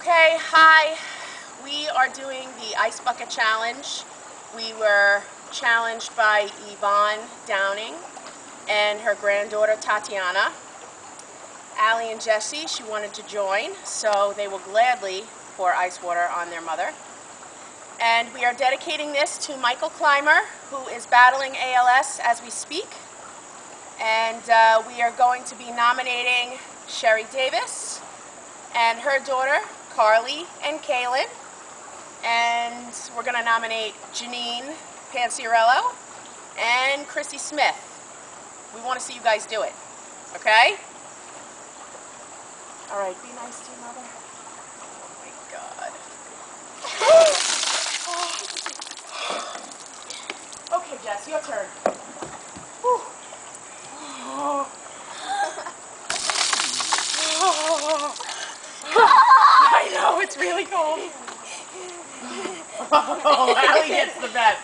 Okay, hi. We are doing the Ice Bucket Challenge. We were challenged by Yvonne Downing and her granddaughter Tatiana. Allie and Jesse, she wanted to join, so they will gladly pour ice water on their mother. And we are dedicating this to Michael Clymer, who is battling ALS as we speak. And we are going to be nominating Sherry Davis and her daughter, Carly and Kaylin. And we're going to nominate Janine Panciarello and Chrissy Smith. We want to see you guys do it. Okay? All right, be nice to your mother. Oh my God. Okay, Jess, your turn. Whew. I know, it's really cold. Oh, Allie gets the best.